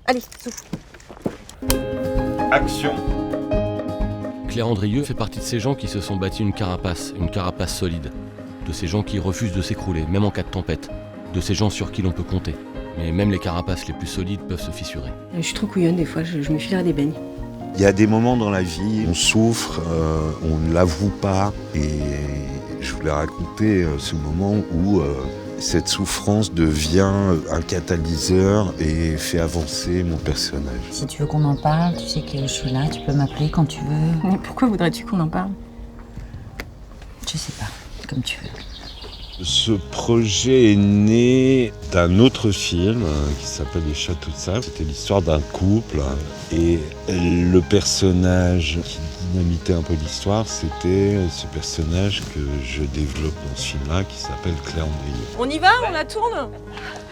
Allez, souffle. Action. Claire Andrieux fait partie de ces gens qui se sont bâtis une carapace solide. De ces gens qui refusent de s'écrouler, même en cas de tempête. De ces gens sur qui l'on peut compter. Mais même les carapaces les plus solides peuvent se fissurer. Je suis trop couillonne des fois, je me filerais des beignes. Il y a des moments dans la vie, on souffre, on ne l'avoue pas. Et je voulais raconter ce moment où cette souffrance devient un catalyseur et fait avancer mon personnage. Si tu veux qu'on en parle, tu sais que je suis là, tu peux m'appeler quand tu veux. Mais pourquoi voudrais-tu qu'on en parle? Je sais pas, comme tu veux. Ce projet est né d'un autre film qui s'appelle Les Châteaux de Sable. C'était l'histoire d'un couple et le personnage qui dynamitait un peu l'histoire, c'était ce personnage que je développe dans ce film-là qui s'appelle Claire Andrieux. On y va? On la tourne?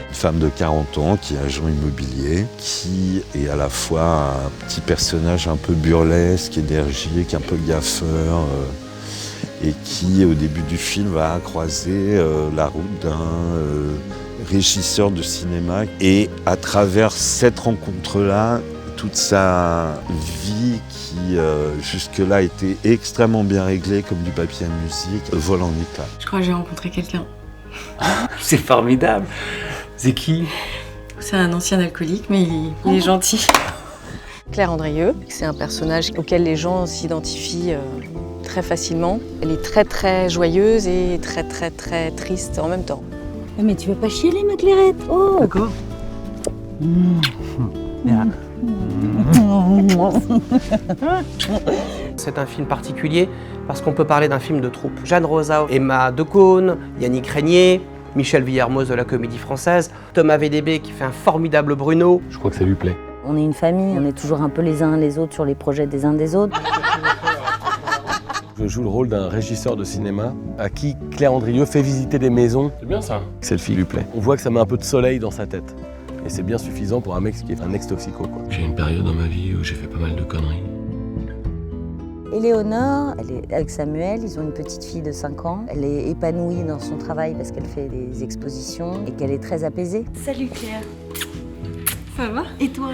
Une femme de 40 ans qui est agent immobilier, qui est à la fois un petit personnage un peu burlesque, énergique, un peu gaffeur, et qui, au début du film, va croiser la route d'un régisseur de cinéma. Et à travers cette rencontre-là, toute sa vie qui, jusque-là, était extrêmement bien réglée, comme du papier à musique, vole en éclats. Je crois que j'ai rencontré quelqu'un. C'est formidable. C'est qui? C'est un ancien alcoolique, mais il est gentil. Claire Andrieux, c'est un personnage auquel les gens s'identifient très facilement. Elle est très très joyeuse et très très très triste en même temps. Mais tu veux pas chialer, ma Clairette? Oh! D'accord. C'est un film particulier parce qu'on peut parler d'un film de troupe. Jeanne Rosa, Emma Decaune, Yannick Régnier, Michel Villermoz de la Comédie Française, Thomas VDB qui fait un formidable Bruno. Je crois que ça lui plaît. On est une famille, on est toujours un peu les uns les autres sur les projets des uns des autres. Je joue le rôle d'un régisseur de cinéma à qui Claire Andrieux fait visiter des maisons. C'est bien ça. Cette fille lui plaît. On voit que ça met un peu de soleil dans sa tête. Et c'est bien suffisant pour un mec qui est un ex-toxico, quoi. J'ai une période dans ma vie où j'ai fait pas mal de conneries. Éléonore, elle est avec Samuel, ils ont une petite fille de 5 ans. Elle est épanouie dans son travail parce qu'elle fait des expositions et qu'elle est très apaisée. Salut Claire. Ça va? Et toi?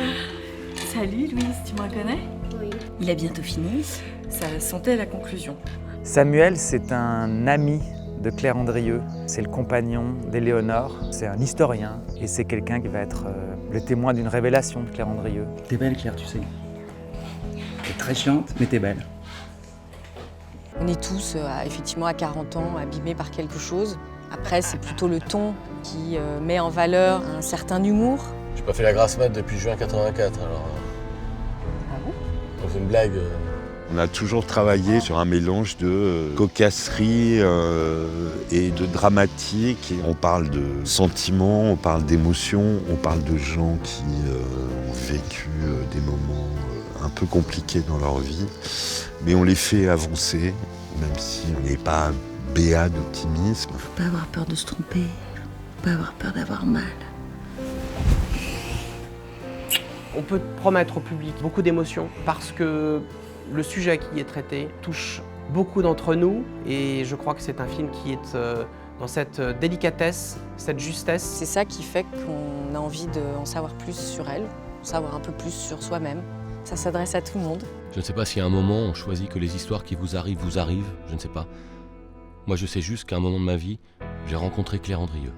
Salut Louise, tu me reconnais? Oui. Il a bientôt fini. Ça sentait la conclusion. Samuel, c'est un ami de Claire Andrieux. C'est le compagnon d'Éléonore. C'est un historien et c'est quelqu'un qui va être le témoin d'une révélation de Claire Andrieux. T'es belle, Claire, tu sais. T'es très chiante, mais t'es belle. On est tous effectivement à 40 ans abîmés par quelque chose. Après, c'est plutôt le ton qui met en valeur un certain humour. J'ai pas fait la grasse mat depuis juin 84, alors. Ah bon? On fait une blague. On a toujours travaillé sur un mélange de cocasserie et de dramatique. Et on parle de sentiments, on parle d'émotions, on parle de gens qui ont vécu des moments un peu compliqués dans leur vie. Mais on les fait avancer, même si on n'est pas béat d'optimisme. Faut pas avoir peur de se tromper, faut pas avoir peur d'avoir mal. On peut promettre au public beaucoup d'émotions parce que le sujet qui est traité touche beaucoup d'entre nous et je crois que c'est un film qui est dans cette délicatesse, cette justesse. C'est ça qui fait qu'on a envie d'en savoir plus sur elle, savoir un peu plus sur soi-même. Ça s'adresse à tout le monde. Je ne sais pas si à un moment on choisit que les histoires qui vous arrivent, je ne sais pas. Moi je sais juste qu'à un moment de ma vie, j'ai rencontré Claire Andrieux.